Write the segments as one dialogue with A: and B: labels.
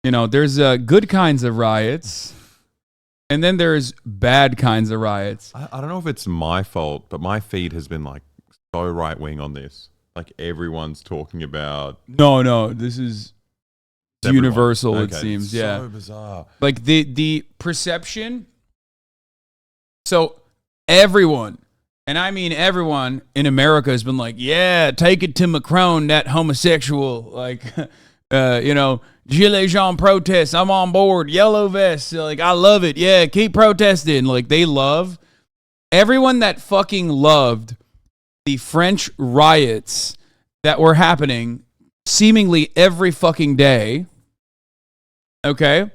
A: You know, there's good kinds of riots, and then there's bad kinds of riots.
B: I don't know if it's my fault, but my feed has been like so right wing on this. Like everyone's talking about.
A: No, this is universal. Okay, it seems. Yeah,
B: so bizarre.
A: Like the perception. So everyone, and I mean everyone in America has been like, yeah, take it to Macron, that homosexual, like, you know, Gilets Jaunes protests, I'm on board, yellow vests, like, I love it, yeah, keep protesting. Like, they love, everyone that fucking loved the French riots that were happening seemingly every fucking day, okay,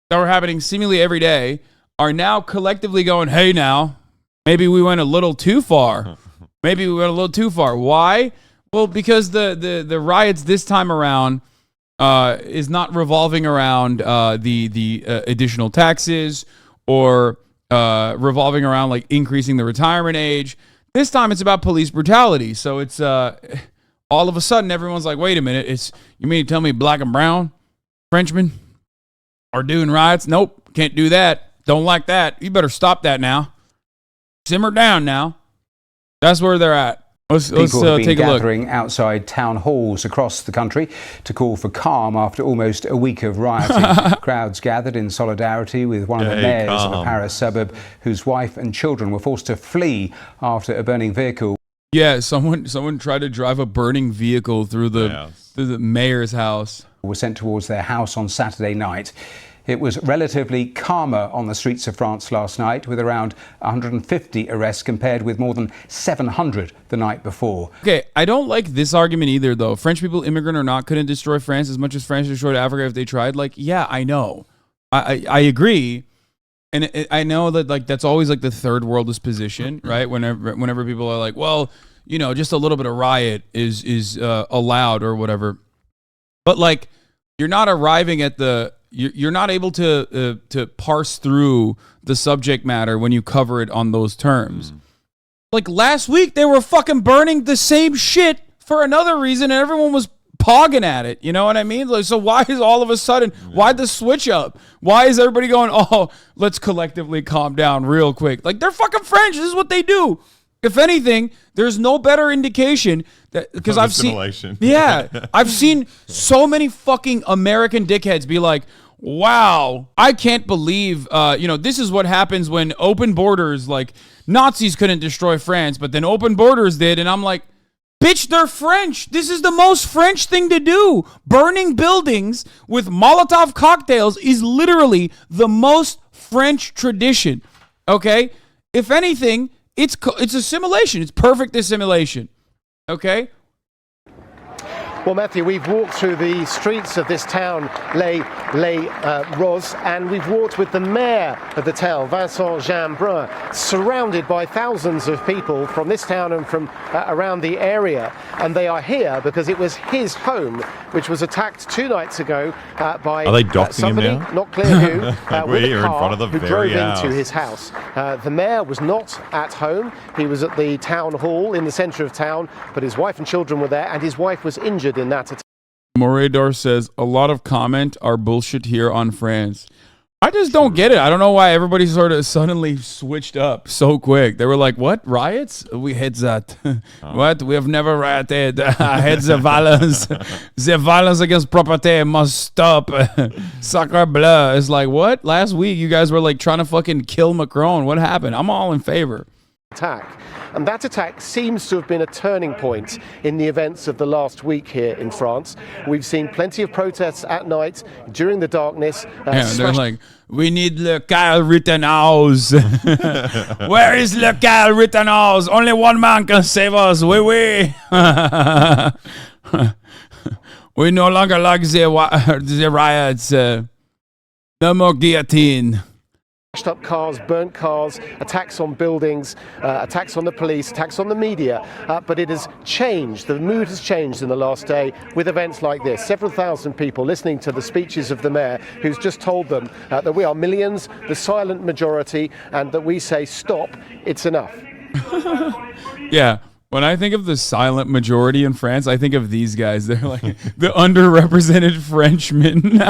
A: that were happening seemingly every day, are now collectively going, hey, now, maybe we went a little too far. Maybe we went a little too far. Why? Well, because the riots this time around is not revolving around the additional taxes or revolving around like increasing the retirement age. This time it's about police brutality. So it's all of a sudden everyone's like, wait a minute, you mean to tell me black and brown Frenchmen are doing riots? Nope, can't do that. Don't like that. You better stop that now. Simmer down now. That's where they're at. Let's
C: People have been
A: take a look.
C: gathering outside town halls across the country to call for calm after almost a week of rioting. Crowds gathered in solidarity with one of the mayors of a Paris suburb whose wife and children were forced to flee after a burning vehicle.
A: Yeah, someone tried to drive a burning vehicle through the mayor's house.
C: Was sent towards their house on Saturday night. It was relatively calmer on the streets of France last night, with around 150 arrests compared with more than 700 the night before.
A: Okay, I don't like this argument either, though. French people, immigrant or not, couldn't destroy France as much as France destroyed Africa if they tried. Like, yeah, I know. I agree. And I know that like that's always like the third worldist position, right? Whenever people are like, well, you know, just a little bit of riot is allowed or whatever. But like, you're not arriving at you're not able to parse through the subject matter when you cover it on those terms. Like last week, they were fucking burning the same shit for another reason, and everyone was pogging at it. You know what I mean? Like, so why is all of a sudden, why the switch up? Why is everybody going, oh, let's collectively calm down real quick? Like, they're fucking French. This is what they do. If anything, there's no better indication that because I've seen so many fucking American dickheads be like, wow, I can't believe, this is what happens when open borders, like Nazis couldn't destroy France, but then open borders did. And I'm like, bitch, they're French. This is the most French thing to do. Burning buildings with Molotov cocktails is literally the most French tradition. Okay? If anything, it's assimilation. It's perfect assimilation. Okay?
D: Well, Matthew, we've walked through the streets of this town, Les Roses, and we've walked with the mayor of the town, Vincent Jeanbrun, surrounded by thousands of people from this town and from around the area. And they are here because it was his home, which was attacked 2 nights ago by somebody,
B: him now?
D: Not clear who, with a
B: in
D: car
B: front of the
D: who
B: very
D: drove
B: house.
D: into his house. The mayor was not at home. He was at the town hall in the centre of town, but his wife and children were there, and his wife was injured in that attack.
A: Morador says, a lot of comment are bullshit here on France. I just don't get it. I don't know why everybody sort of suddenly switched up so quick. They were like, what? Riots? We had that. What? We have never rioted. I had the violence. The violence against property must stop. Sacre bleu. It's like, what? Last week you guys were like trying to fucking kill Macron. What happened? I'm all in favor.
D: Attack. And that attack seems to have been a turning point in the events of the last week here in France. We've seen plenty of protests at night during the darkness.
A: They're like, we need Le Kyle Rittenhouse. Where is Le Kyle Rittenhouse? Only one man can save us. Oui. We no longer like the riots. No more guillotine.
D: Smashed up cars, burnt cars, attacks on buildings, attacks on the police, attacks on the media. But it has changed. The mood has changed in the last day with events like this. Several thousand people listening to the speeches of the mayor, who's just told them that we are millions, the silent majority, and that we say, stop, it's enough.
A: Yeah. When I think of the silent majority in France, I think of these guys. They're like the underrepresented Frenchmen.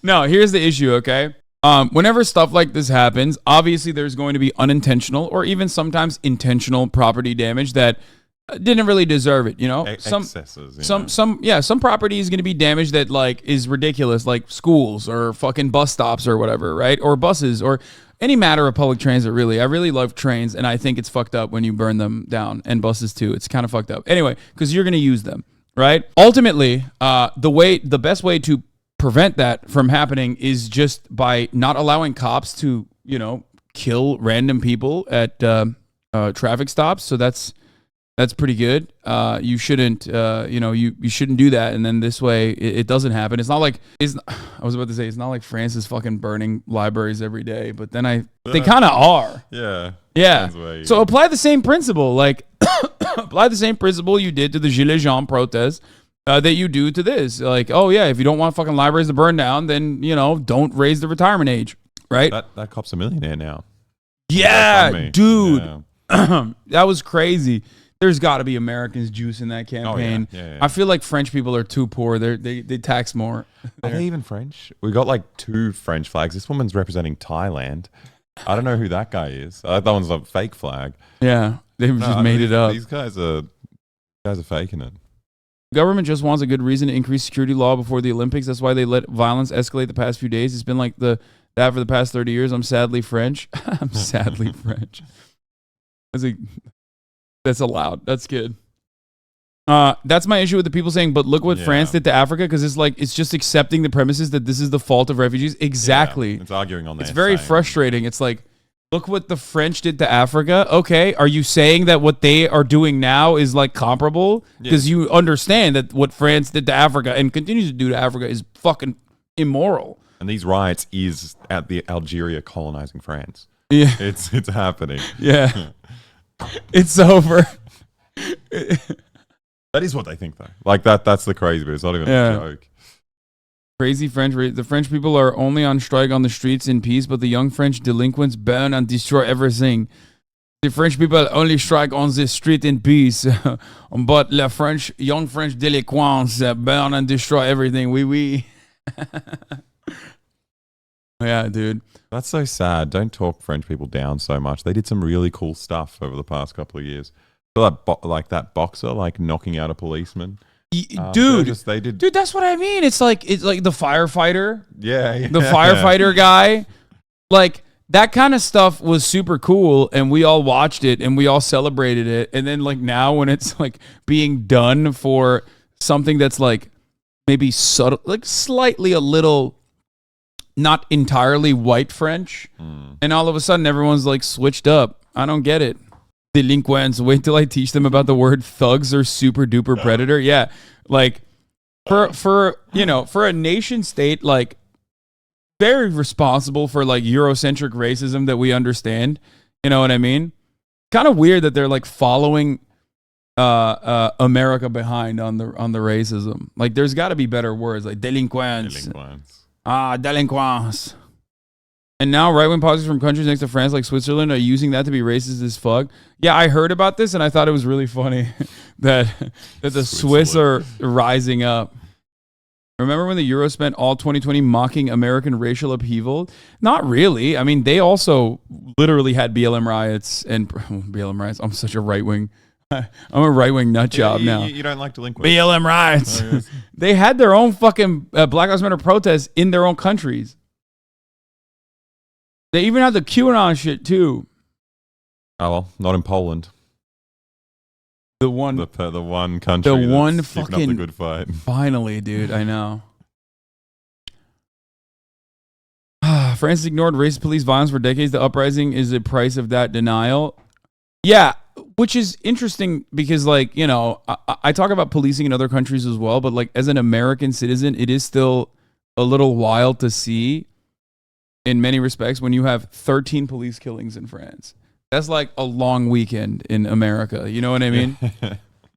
A: No, here's the issue, okay? Whenever stuff like this happens, obviously there's going to be unintentional or even sometimes intentional property damage that didn't really deserve it, you know?
B: Excesses.
A: Some property is going to be damaged that like is ridiculous, like schools or fucking bus stops or whatever, right? Or buses or any matter of public transit, really. I really love trains, and I think it's fucked up when you burn them down, and buses too. It's kind of fucked up. Anyway, because you're going to use them, right? Ultimately, the best way to prevent that from happening is just by not allowing cops to, you know, kill random people at traffic stops. So that's pretty good. You shouldn't, you shouldn't do that. And then this way it doesn't happen. It's not like, I was about to say, it's not like France is fucking burning libraries every day, but then they kind of are.
B: Yeah.
A: Yeah. So apply the same principle, like apply the same principle you did to the Gilets jaunes protest that you do to this. Like, oh yeah, if you don't want fucking libraries to burn down, then, you know, don't raise the retirement age, right?
B: That cop's a millionaire now.
A: Yeah, dude. Yeah. That was crazy. There's got to be Americans juicing that campaign.
B: Oh, yeah.
A: I feel like French people are too poor. They tax more.
B: Are they even French? We got like 2 French flags. This woman's representing Thailand. I don't know who that guy is. That one's a fake flag.
A: Yeah, they've just made it up.
B: These guys are faking it.
A: Government just wants a good reason to increase security law before the Olympics. That's why they let violence escalate the past few days. It's been like that for the past 30 years. I'm sadly French. I'm sadly French. That's allowed. That's good. That's my issue with the people saying, but look what France did to Africa, because it's just accepting the premises that this is the fault of refugees. Exactly.
B: Yeah, it's arguing on that.
A: It's very frustrating. It's like, look what the French did to Africa. Okay, are you saying that what they are doing now is like comparable? Because you understand that what France did to Africa and continues to do to Africa is fucking immoral.
B: And these riots is at the Algeria colonizing France.
A: Yeah,
B: it's happening.
A: Yeah, it's over.
B: That is what they think, though. Like that's the crazy bit. It's not even a joke.
A: Crazy French. The French people are only on strike on the streets in peace, but the young French delinquents burn and destroy everything. The French people only strike on the street in peace, but the young French delinquents burn and destroy everything. Oui. Yeah, dude.
B: That's so sad. Don't talk French people down so much. They did some really cool stuff over the past couple of years. Like that boxer, like knocking out a policeman.
A: Dude,
B: they did.
A: Dude, that's what I mean. It's like the firefighter.
B: Yeah.
A: The firefighter guy. Like, that kind of stuff was super cool, and we all watched it and we all celebrated it. And then like now when it's like being done for something that's like maybe subtle, like slightly a little not entirely white French, and all of a sudden everyone's like switched up. I don't get it. Delinquents, wait till I teach them about the word thugs or super duper predator. Yeah, like for a nation state, like very responsible for like Eurocentric racism that we understand. You know what I mean? Kind of weird that they're like following America behind on the racism. Like, there's got to be better words like delinquents. Delinquents. And now right-wing politics from countries next to France like Switzerland are using that to be racist as fuck. Yeah, I heard about this and I thought it was really funny that the Swiss are rising up. Remember when the Euro spent all 2020 mocking American racial upheaval? Not really. I mean, they also literally had BLM riots and BLM riots. I'm such a right-wing. I'm a right-wing nut job now.
B: You don't like delinquents.
A: BLM riots. Oh, yes. They had their own fucking Black Lives Matter protests in their own countries. They even had the QAnon shit too.
B: Oh well, not in Poland.
A: The one
B: country.
A: The one
B: that's
A: fucking
B: keeping up the good fight.
A: Finally, dude, I know. France ignored racist police violence for decades. The uprising is the price of that denial. Yeah, which is interesting because, like, you know, I talk about policing in other countries as well, but like as an American citizen, it is still a little wild to see. In many respects, when you have 13 police killings in France, that's like a long weekend in America. You know what I mean?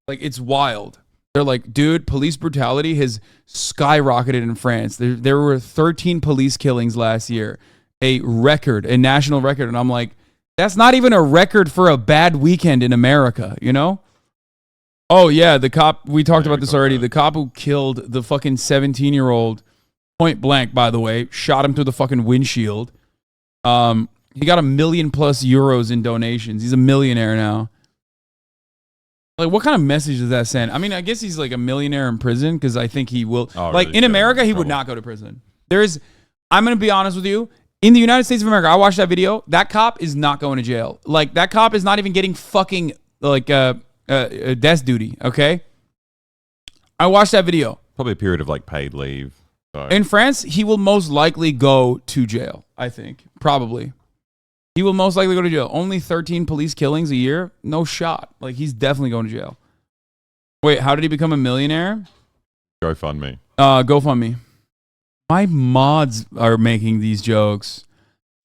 A: Like, it's wild. They're like, dude, police brutality has skyrocketed in France. There were 13 police killings last year, a national record. And I'm like, That's not even a record for a bad weekend in America, you know? Oh, yeah, the cop, we talked about this already. The cop who killed the fucking 17-year-old, point blank, by the way, shot him through the fucking windshield. He got €1 million+ in donations. He's a millionaire now. Like, what kind of message does that send? I mean, I guess he's like a millionaire in prison because I think he will.
B: Oh,
A: like,
B: really?
A: in America, he would not go to prison. I'm going to be honest with you. In the United States of America, I watched that video. That cop is not going to jail. Like, that cop is not even getting fucking, like, desk duty, okay? I watched that video.
B: Probably a period of, like, paid leave. So.
A: In France, he will most likely go to jail, I think. Probably. He will most likely go to jail. Only 13 police killings a year? No shot. Like, he's definitely going to jail. Wait, how did he become a millionaire?
B: GoFundMe.
A: GoFundMe. My mods are making these jokes.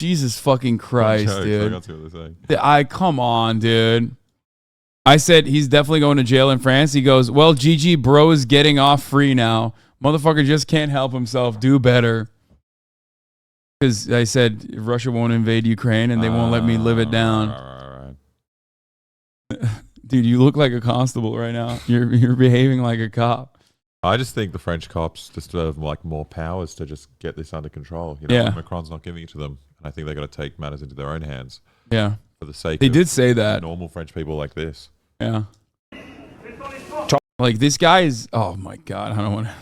A: Jesus fucking Christ, dude. Come on, dude. I said he's definitely going to jail in France. He goes, well, GG, bro is getting off free now. Motherfucker just can't help himself. Do better. Because I said Russia won't invade Ukraine and they won't let me live it down. Dude, you look like a constable right now. You're behaving like a cop.
B: I just think the French cops just have like more powers to just get this under control. You know,
A: Yeah.
B: Macron's not giving it to them. And I think they've got to take matters into their own hands.
A: Yeah.
B: For the sake
A: They
B: of
A: did say that.
B: normal French people like this.
A: Yeah. Like, this guy is, oh my God, I don't want to,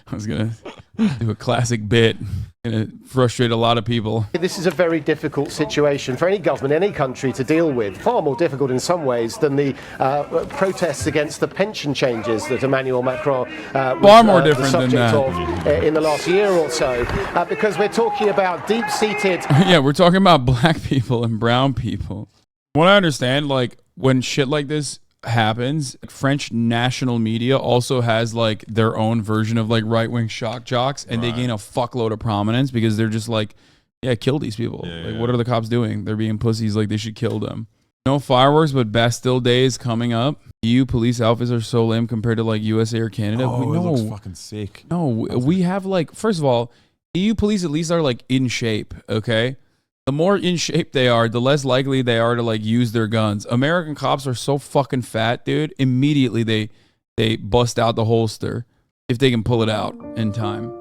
A: I was going to do a classic bit. Going to frustrate a lot of people.
D: This is a very difficult situation for any government, any country to deal with. Far more difficult in some ways than the protests against the pension changes that Emmanuel Macron was
A: far more different
D: the subject
A: than that.
D: of in the last year or so. Because we're talking about deep-seated...
A: Yeah, we're talking about black people and brown people. What I understand, like, when shit like this happens, French national media also has like their own version of like right-wing shock jocks, and they gain a fuckload of prominence because they're just like, yeah, kill these people. What are the cops doing? They're being pussies. Like, they should kill them. No fireworks, but Bastille Day is coming up. EU police outfits are so lame compared to like USA or Canada.
B: Oh, it looks fucking sick.
A: No, we have like, first of all, EU police at least are like in shape, okay? The more in shape they are, the less likely they are to like use their guns. American cops are so fucking fat, dude. Immediately they bust out the holster if they can pull it out in time.